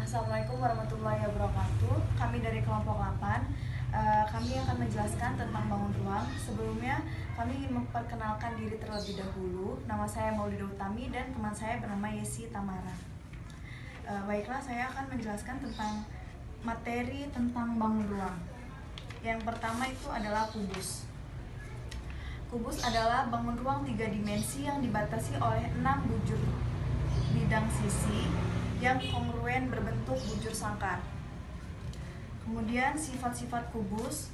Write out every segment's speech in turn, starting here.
Assalamualaikum warahmatullahi wabarakatuh. Kami dari kelompok 8, kami akan menjelaskan tentang bangun ruang. Sebelumnya, kami ingin memperkenalkan diri terlebih dahulu. Nama saya Maulida Utami dan teman saya bernama Yesi Tamara. Baiklah, saya akan menjelaskan tentang materi tentang bangun ruang. Yang pertama itu adalah kubus. Kubus adalah bangun ruang 3 dimensi yang dibatasi oleh 6 bujur bidang sisi yang kongruen berbentuk bujur sangkar. Kemudian sifat-sifat kubus.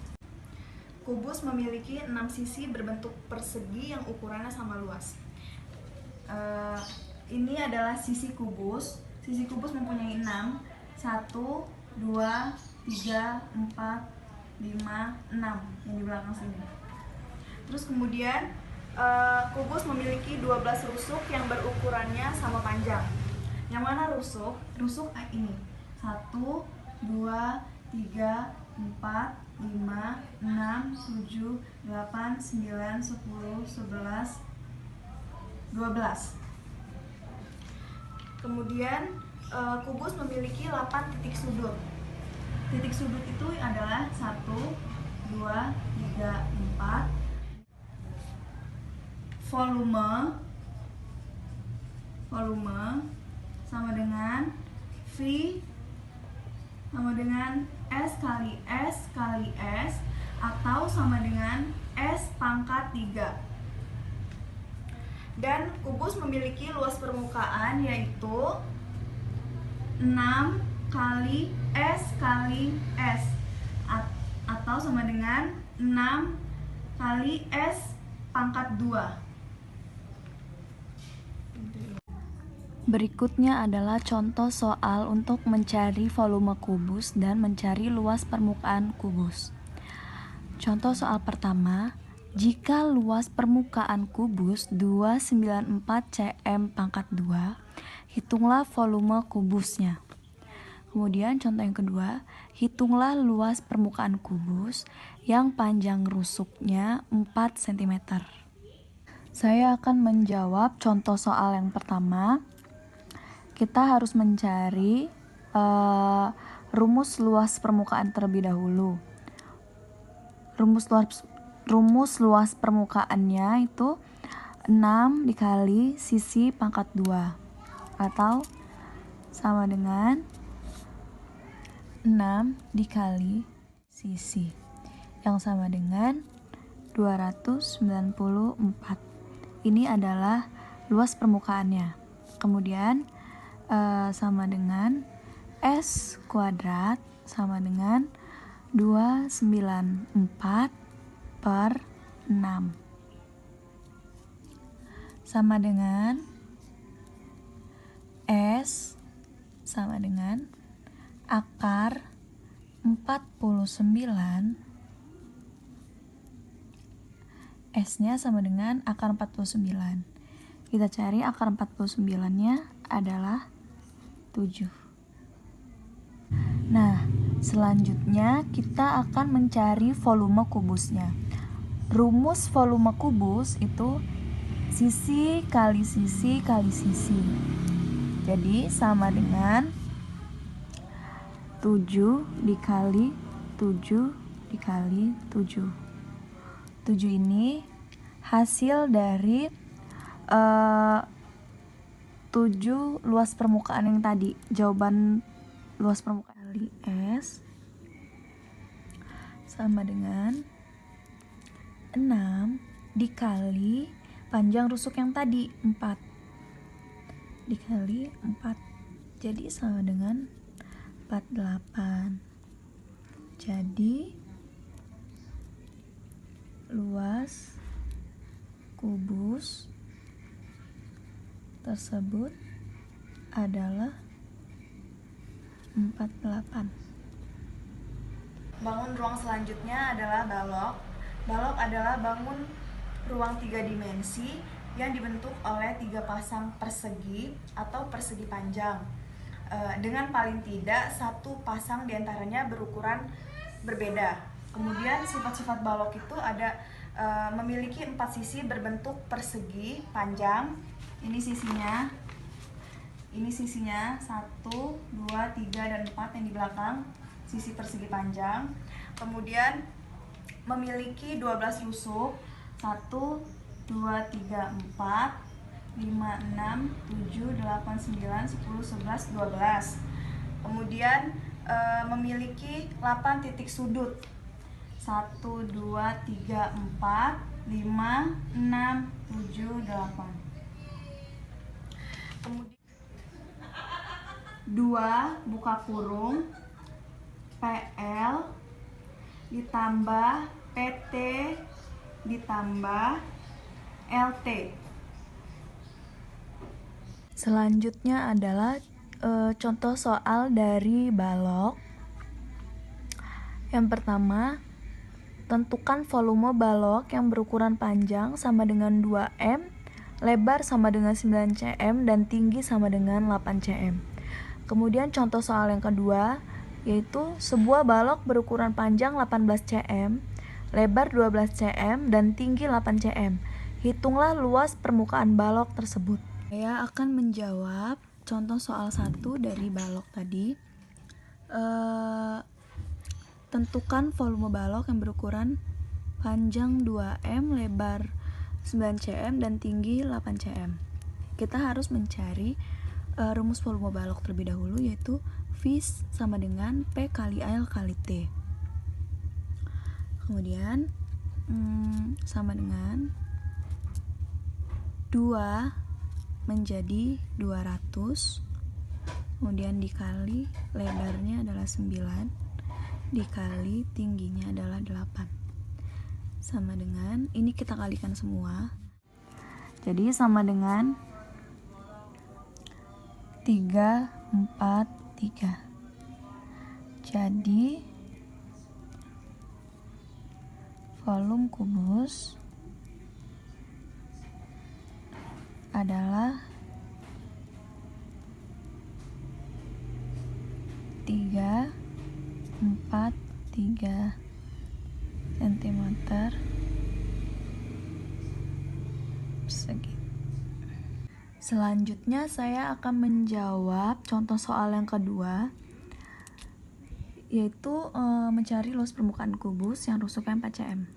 Kubus memiliki 6 sisi berbentuk persegi yang ukurannya sama luas. Ini adalah sisi kubus. Sisi kubus mempunyai 6. 1, 2, 3, 4, 5, 6 yang di belakang sini. Terus kemudian kubus memiliki 12 rusuk yang berukurannya sama panjang. Yang mana rusuk? Rusuk ini 1, 2, 3, 4, 5, 6, 7, 8, 9, 10, 11, 12. Kemudian kubus memiliki 8 titik sudut. Titik sudut itu adalah 1, 2, 3, 4. Volume sama dengan V sama dengan S kali S kali S atau sama dengan S pangkat 3. Dan kubus memiliki luas permukaan yaitu 6 kali S kali S atau sama dengan 6 kali S pangkat 2. Berikutnya adalah contoh soal untuk mencari volume kubus dan mencari luas permukaan kubus. Contoh soal pertama, jika luas permukaan kubus 294 cm pangkat 2, hitunglah volume kubusnya. Kemudian contoh yang kedua, hitunglah luas permukaan kubus yang panjang rusuknya 4 cm. Saya akan menjawab contoh soal yang pertama. Kita harus mencari rumus luas permukaan terlebih dahulu. Rumus luas permukaannya itu 6 dikali sisi pangkat 2 atau sama dengan 6 dikali sisi yang sama dengan 294. Ini adalah luas permukaannya. Kemudian sama dengan S kuadrat sama dengan 294 per 6 sama dengan S sama dengan akar 49. S-nya sama dengan akar 49. Kita cari akar 49-nya adalah 7. Nah, selanjutnya kita akan mencari volume kubusnya. Rumus volume kubus itu sisi kali sisi kali sisi. Jadi sama dengan 7 dikali 7 dikali 7. 7 ini hasil dari 7 luas permukaan yang tadi. Jawaban luas permukaan kali S sama dengan 6 dikali panjang rusuk yang tadi 4 dikali 4. Jadi sama dengan 48. Jadi luas kubus tersebut adalah 48. Bangun ruang selanjutnya adalah balok. Balok adalah bangun ruang 3 dimensi yang dibentuk oleh 3 pasang persegi atau persegi panjang. Dengan paling tidak 1 pasang diantaranya berukuran berbeda. Kemudian sifat-sifat balok itu ada memiliki 4 sisi berbentuk persegi panjang. Ini sisinya. Ini sisinya 1, 2, 3, dan 4 yang di belakang, sisi persegi panjang. Kemudian memiliki 12 rusuk, 1, 2, 3, 4, 5, 6, 7, 8, 9, 10, 11, 12. Kemudian memiliki 8 titik sudut, 1, 2, 3, 4, 5, 6, 7, 8. Kemudian 2 buka kurung PL ditambah PT ditambah LT. Selanjutnya adalah contoh soal dari balok. Yang pertama, tentukan volume balok yang berukuran panjang sama dengan 2 m, lebar sama dengan 9 cm, dan tinggi sama dengan 8 cm. Kemudian contoh soal yang kedua, yaitu sebuah balok berukuran panjang 18 cm, lebar 12 cm, dan tinggi 8 cm. Hitunglah luas permukaan balok tersebut. Saya akan menjawab contoh soal 1 dari balok tadi. Tentukan volume balok yang berukuran panjang 2 m, lebar 9 cm, dan tinggi 8 cm. Kita harus mencari rumus volume balok terlebih dahulu, yaitu V sama dengan P kali L kali T. Kemudian sama dengan 2 menjadi 200, kemudian dikali lebarnya adalah 9, dikali tingginya adalah 8, sama dengan, ini kita kalikan semua, jadi sama dengan 3, 4, 3. Jadi volume kubus adalah 3, 4, 3 cm persegi. Selanjutnya saya akan menjawab contoh soal yang kedua, yaitu mencari luas permukaan kubus yang rusuknya 4 cm.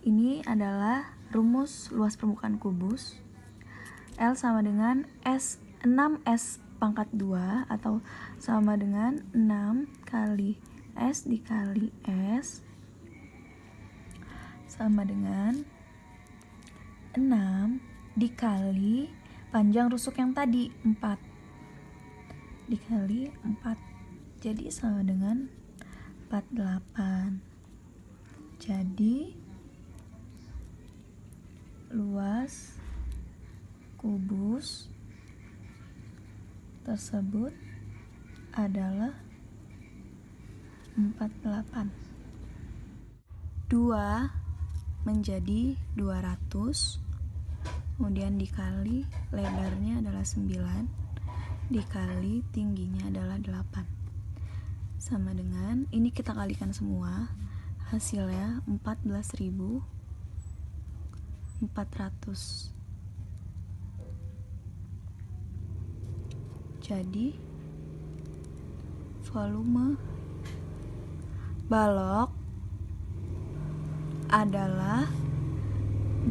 Ini adalah rumus luas permukaan kubus. L sama dengan 6S pangkat 2 atau sama dengan 6 kali S dikali S sama dengan 6 dikali panjang rusuk yang tadi 4 dikali 4, jadi sama dengan 48. Jadi luas kubus tersebut adalah 48. 2 menjadi 200, kemudian dikali lebarnya adalah 9, dikali tingginya adalah 8, sama dengan, ini kita kalikan semua, hasilnya 14.400. Jadi volume balok adalah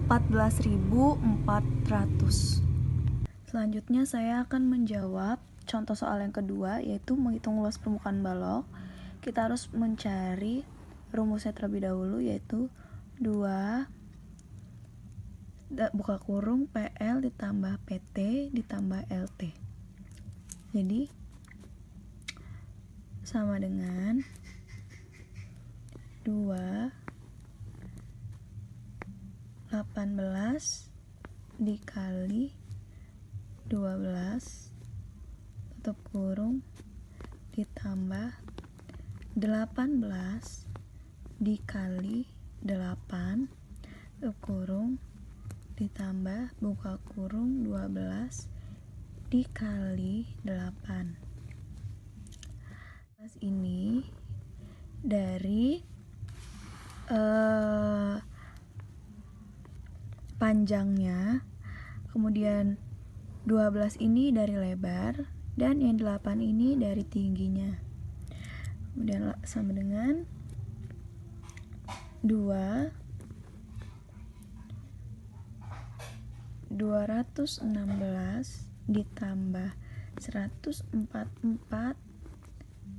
14.400. Selanjutnya saya akan menjawab contoh soal yang kedua, yaitu menghitung luas permukaan balok. Kita harus mencari rumusnya terlebih dahulu, yaitu 2 buka kurung PL ditambah PT ditambah LT. Jadi sama dengan 2 18 dikali 12 tutup kurung ditambah 18 dikali 8 tutup kurung ditambah buka kurung 12 dikali 8. Ini dari panjangnya, kemudian 12 ini dari lebar dan yang 8 ini dari tingginya. Kemudian sama dengan 216 ditambah 144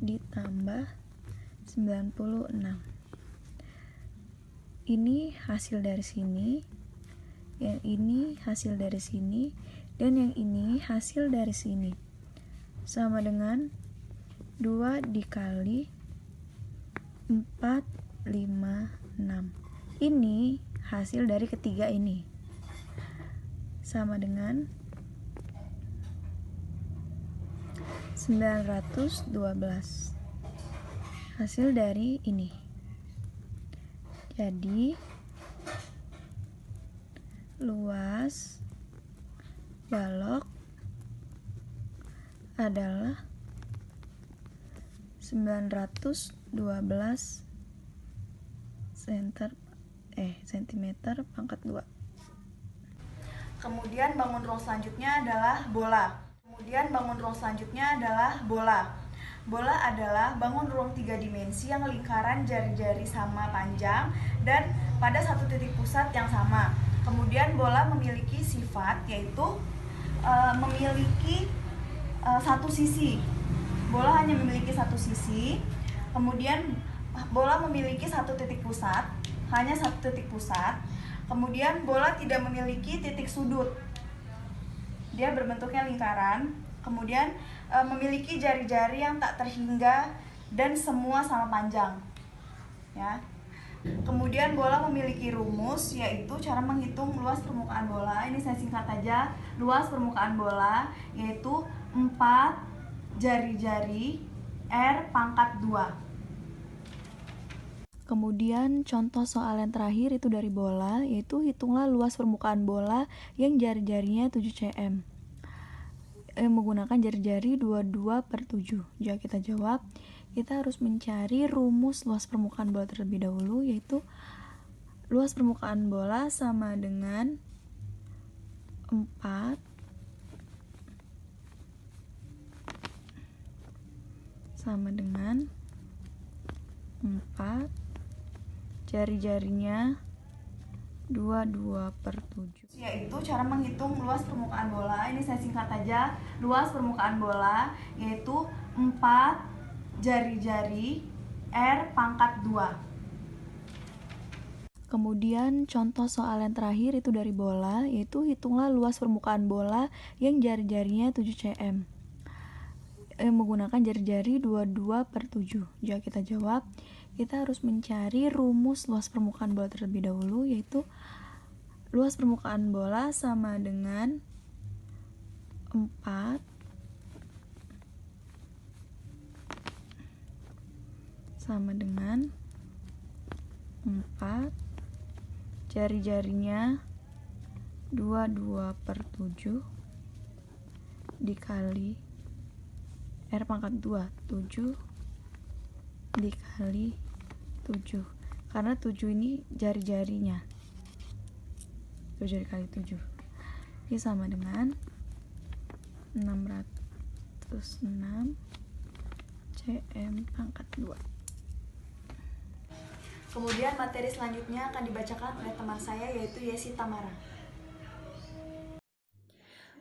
ditambah 96. Ini hasil dari sini, yang ini hasil dari sini, dan yang ini hasil dari sini. Sama dengan 2 dikali 4, 5, 6. Ini hasil dari ketiga ini. Sama dengan 912. Hasil dari ini. Jadi luas balok adalah 912 sentimeter pangkat 2. Kemudian bangun ruang selanjutnya adalah bola. Bola adalah bangun ruang 3 dimensi yang lingkaran jari-jari sama panjang dan pada satu titik pusat yang sama. Kemudian bola memiliki sifat yaitu memiliki satu sisi. Bola hanya memiliki satu sisi. Kemudian bola memiliki satu titik pusat, hanya satu titik pusat. Kemudian bola tidak memiliki titik sudut. Dia berbentuknya lingkaran. Kemudian memiliki jari-jari yang tak terhingga dan semua sama panjang. Ya. Kemudian bola memiliki rumus yaitu cara menghitung luas permukaan bola. Ini saya singkat aja. Luas permukaan bola yaitu 4 jari-jari R pangkat 2. Kemudian contoh soal yang terakhir itu dari bola, yaitu hitunglah luas permukaan bola yang jari-jarinya 7 cm. Menggunakan jari-jari 22/7. Jika kita jawab, kita harus mencari rumus luas permukaan bola terlebih dahulu, yaitu luas permukaan bola sama dengan 4 jari-jarinya 22/7. Yaitu cara menghitung luas permukaan bola. Ini saya singkat aja. Luas permukaan bola yaitu 4 jari-jari R pangkat 2. Kemudian contoh soal yang terakhir itu dari bola, yaitu hitunglah luas permukaan bola yang jari-jarinya 7 cm. Menggunakan jari-jari 22/7. Jika kita jawab, kita harus mencari rumus luas permukaan bola terlebih dahulu, yaitu luas permukaan bola sama dengan 4 jari-jarinya 22/7 dikali R pangkat 2, 7 dikali 7, karena 7 ini jari-jarinya, 7 dikali 7 ini sama dengan 606 cm pangkat 2. Kemudian materi selanjutnya akan dibacakan oleh teman saya yaitu Yesi Tamara.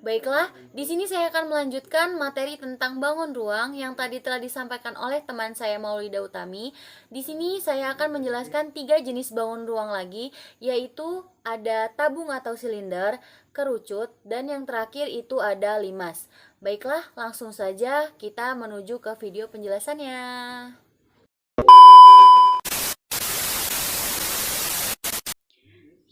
Baiklah, di sini saya akan melanjutkan materi tentang bangun ruang yang tadi telah disampaikan oleh teman saya Maulida Utami. Di sini saya akan menjelaskan 3 jenis bangun ruang lagi, yaitu ada tabung atau silinder, kerucut, dan yang terakhir itu ada limas. Baiklah, langsung saja kita menuju ke video penjelasannya.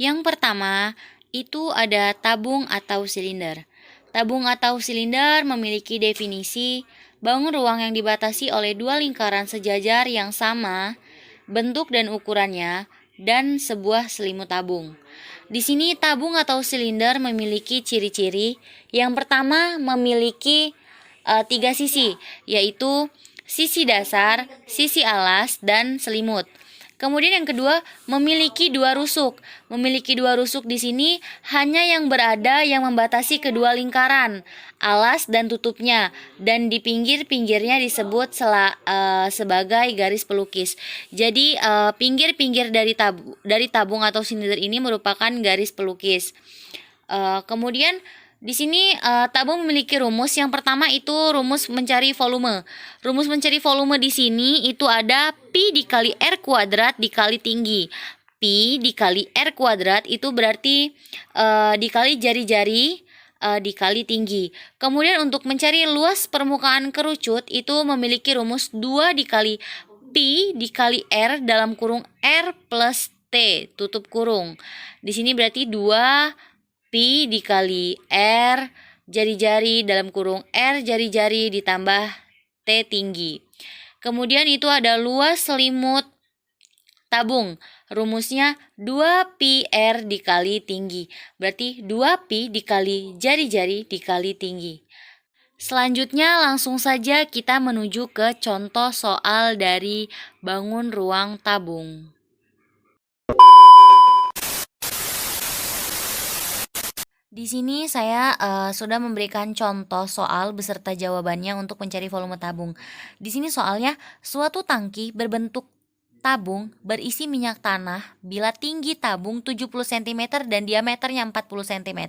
Yang pertama, itu ada tabung atau silinder. Tabung atau silinder memiliki definisi bangun ruang yang dibatasi oleh 2 lingkaran sejajar yang sama, bentuk dan ukurannya, dan sebuah selimut tabung. Di sini tabung atau silinder memiliki ciri-ciri. Yang pertama memiliki 3 sisi, yaitu sisi dasar, sisi alas, dan selimut. Kemudian yang kedua, memiliki dua rusuk. Memiliki dua rusuk di sini hanya yang berada yang membatasi kedua lingkaran, alas dan tutupnya, dan di pinggir-pinggirnya disebut sebagai garis pelukis. Jadi pinggir-pinggir dari tabung atau silinder ini merupakan garis pelukis. Kemudian di sini tabung memiliki rumus. Yang pertama itu rumus mencari volume. Rumus mencari volume di sini itu ada pi dikali r kuadrat dikali tinggi. Pi dikali r kuadrat itu berarti dikali jari-jari dikali tinggi. Kemudian untuk mencari luas permukaan kerucut itu memiliki rumus 2 dikali pi dikali r dalam kurung r plus t tutup kurung. Di sini berarti 2 pi dikali R jari-jari dalam kurung R jari-jari ditambah T tinggi. Kemudian itu ada luas selimut tabung. Rumusnya 2 pi R dikali tinggi. Berarti 2 pi dikali jari-jari dikali tinggi. Selanjutnya langsung saja kita menuju ke contoh soal dari bangun ruang tabung. Di sini saya sudah memberikan contoh soal beserta jawabannya untuk mencari volume tabung. Di sini soalnya, suatu tangki berbentuk tabung berisi minyak tanah bila tinggi tabung 70 cm dan diameternya 40 cm,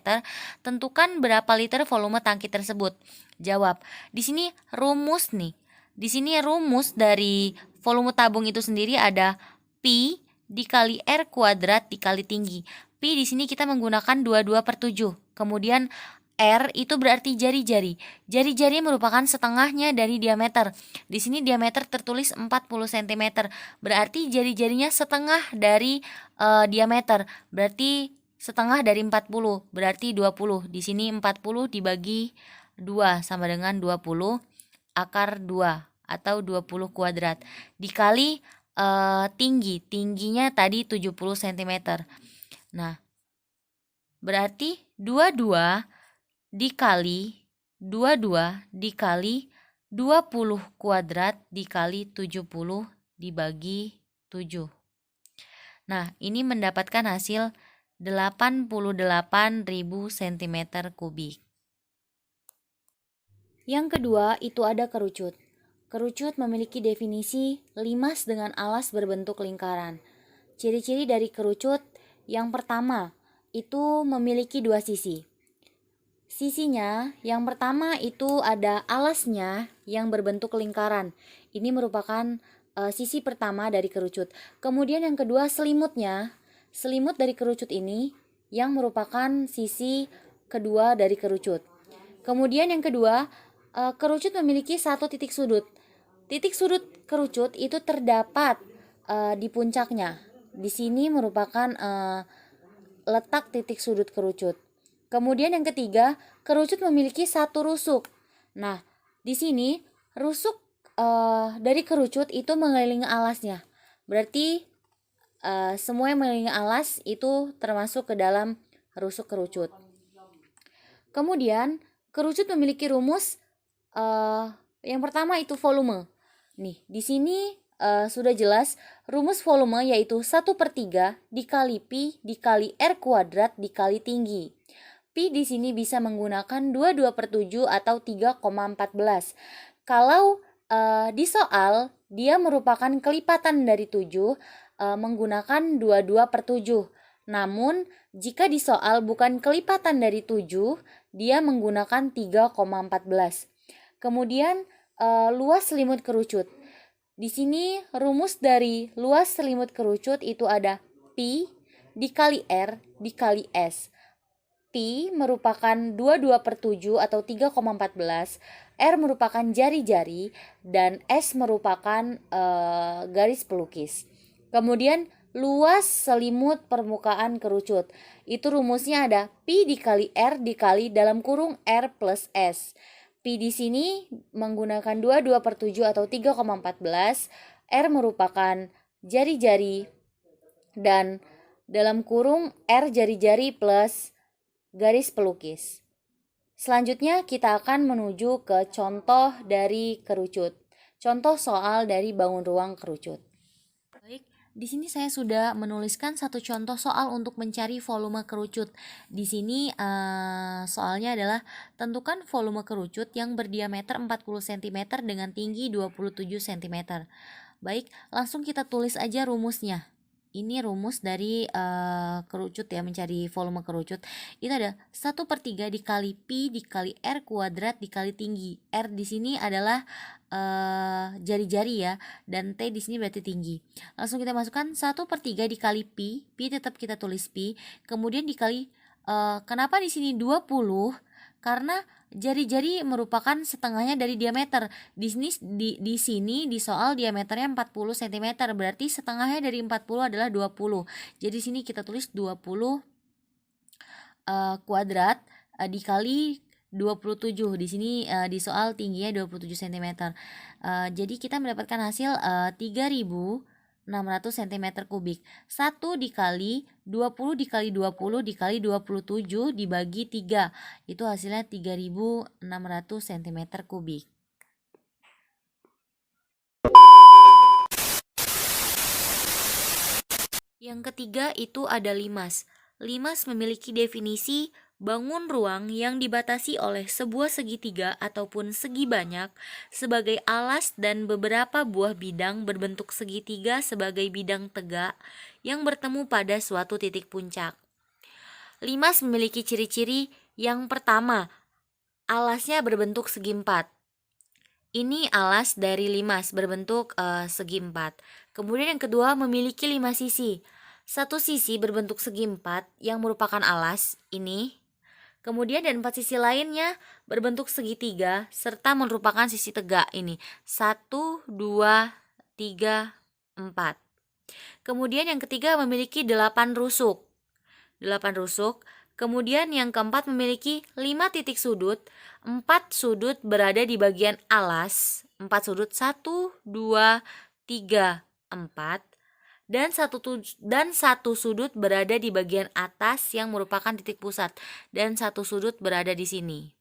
tentukan berapa liter volume tangki tersebut. Jawab. Di sini rumus nih. Di sini rumus dari volume tabung itu sendiri ada pi dikali r kuadrat dikali tinggi. Pi di sini kita menggunakan 22/7. Kemudian R itu berarti jari-jari. Jari-jari merupakan setengahnya dari diameter. Di sini diameter tertulis 40 cm. Berarti jari-jarinya setengah dari diameter. Berarti setengah dari 40. Berarti 20. Di sini 40 dibagi 2 sama dengan 20 akar 2 atau 20 kuadrat. Dikali tinggi. Tingginya tadi 70 cm. Nah, berarti 22 dikali 20 kuadrat dikali 70 dibagi 7. Nah, ini mendapatkan hasil 88.000 cm kubik. Yang kedua, itu ada kerucut. Kerucut memiliki definisi limas dengan alas berbentuk lingkaran. Ciri-ciri dari kerucut yang pertama, itu memiliki dua sisi. Sisinya yang pertama itu ada alasnya yang berbentuk lingkaran. Ini merupakan sisi pertama dari kerucut. Kemudian yang kedua selimutnya. Selimut dari kerucut ini yang merupakan sisi kedua dari kerucut. Kemudian yang kedua, kerucut memiliki satu titik sudut. Titik sudut kerucut itu terdapat di puncaknya. Di sini merupakan letak titik sudut kerucut. Kemudian yang ketiga, kerucut memiliki satu rusuk. Nah, di sini rusuk dari kerucut itu mengelilingi alasnya. Berarti semua yang mengelilingi alas itu termasuk ke dalam rusuk kerucut. Kemudian kerucut memiliki rumus yang pertama itu volume. Nih, di sini sudah jelas rumus volume yaitu 1/3 dikali pi dikali r kuadrat dikali tinggi. Pi di sini bisa menggunakan 22/7 atau 3,14. Kalau di soal dia merupakan kelipatan dari 7 menggunakan 22/7. Namun jika di soal bukan kelipatan dari 7, dia menggunakan 3,14. Kemudian luas selimut kerucut. Di sini rumus dari luas selimut kerucut itu ada pi dikali r dikali s. Pi merupakan 22/7 atau 3,14, r merupakan jari-jari, dan s merupakan garis pelukis. Kemudian luas selimut permukaan kerucut. Itu rumusnya ada pi dikali r dikali dalam kurung r plus s. Pi di sini menggunakan 22/7 atau 3,14, R merupakan jari-jari, dan dalam kurung R jari-jari plus garis pelukis. Selanjutnya kita akan menuju ke contoh dari kerucut. Contoh soal dari bangun ruang kerucut. Baik, Di sini saya sudah menuliskan satu contoh soal untuk mencari volume kerucut. Di sini soalnya adalah tentukan volume kerucut yang berdiameter 40 cm dengan tinggi 27 cm. Baik, langsung kita tulis aja rumusnya. Ini rumus dari kerucut ya, mencari volume kerucut. Itu ada 1/3 dikali pi dikali r kuadrat dikali tinggi. R di sini adalah jari-jari ya, dan T di sini berarti tinggi. Langsung kita masukkan 1/3 dikali pi tetap kita tulis pi, kemudian dikali kenapa di sini 20? Karena jari-jari merupakan setengahnya dari diameter. Di sini di soal diameternya 40 cm, berarti setengahnya dari 40 adalah 20. Jadi sini kita tulis 20 kuadrat dikali 27. Di sini di soal tingginya 27 cm. Jadi kita mendapatkan hasil 3600 cm kubik. 1 dikali 20 dikali 20 dikali 27 dibagi 3. Itu hasilnya 3600 cm kubik. Yang ketiga itu ada limas. Limas memiliki definisi bangun ruang yang dibatasi oleh sebuah segitiga ataupun segi banyak sebagai alas dan beberapa buah bidang berbentuk segitiga sebagai bidang tegak yang bertemu pada suatu titik puncak. Limas memiliki ciri-ciri yang pertama, alasnya berbentuk segi empat. Ini alas dari limas berbentuk segi empat. Kemudian yang kedua, memiliki 5 sisi. Satu sisi berbentuk segi empat yang merupakan alas, ini. Kemudian dan 4 sisi lainnya berbentuk segitiga serta merupakan sisi tegak, ini. 1, 2, 3, 4. Kemudian yang ketiga memiliki 8 rusuk. 8 rusuk. Kemudian yang keempat memiliki 5 titik sudut. 4 sudut berada di bagian alas. 4 sudut, 1, 2, 3, 4. Dan satu sudut berada di bagian atas yang merupakan titik pusat, dan satu sudut berada di sini.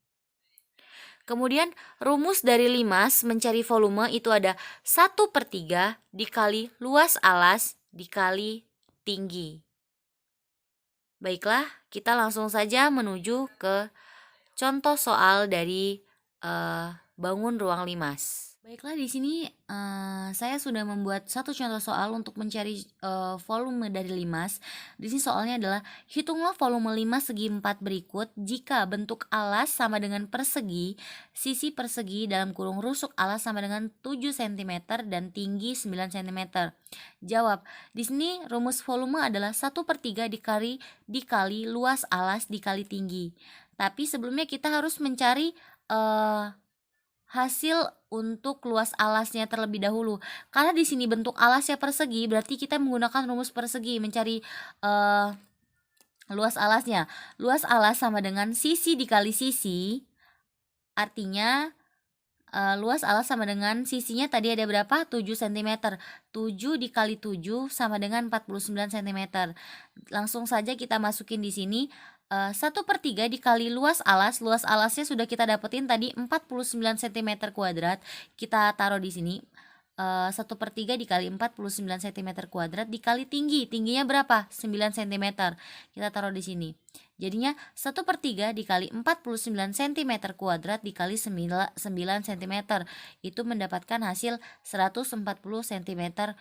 Kemudian rumus dari limas mencari volume itu ada 1/3 dikali luas alas dikali tinggi. Baiklah, kita langsung saja menuju ke contoh soal dari bangun ruang limas. Baiklah, di sini saya sudah membuat satu contoh soal untuk mencari volume dari limas. Di sini soalnya adalah hitunglah volume limas segi 4 berikut jika bentuk alas sama dengan persegi, sisi persegi dalam kurung rusuk alas sama dengan 7 cm dan tinggi 9 cm. Jawab. Di sini rumus volume adalah 1/3 dikali luas alas dikali tinggi. Tapi sebelumnya kita harus mencari hasil untuk luas alasnya terlebih dahulu. Karena di sini bentuk alasnya persegi, berarti kita menggunakan rumus persegi mencari luas alasnya. Luas alas sama dengan sisi dikali sisi. Artinya luas alas sama dengan sisinya tadi ada berapa? 7 cm. 7 dikali 7 sama dengan 49 cm. Langsung saja kita masukin di sini. 1/3 dikali luas alasnya sudah kita dapetin tadi 49 cm kuadrat. Kita taruh di sini. 1/3 dikali 49 cm kuadrat dikali tingginya berapa? 9 cm. Kita taruh di sini. Jadinya 1/3 dikali 49 cm kuadrat dikali 9 cm. Itu mendapatkan hasil 140 cm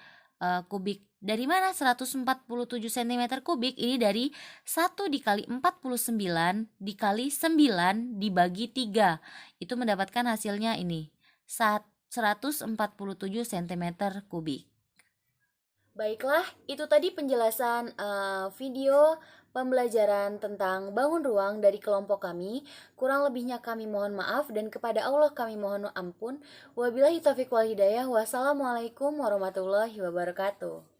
kubik. Dari mana 147 cm kubik? Ini dari 1 dikali 49 dikali 9 dibagi 3. Itu mendapatkan hasilnya ini 147 cm kubik. Baiklah, itu tadi penjelasan video pembelajaran tentang bangun ruang dari kelompok kami. Kurang lebihnya kami mohon maaf dan kepada Allah kami mohon ampun. Wabillahi taufiq wal hidayah. Wassalamualaikum warahmatullahi wabarakatuh.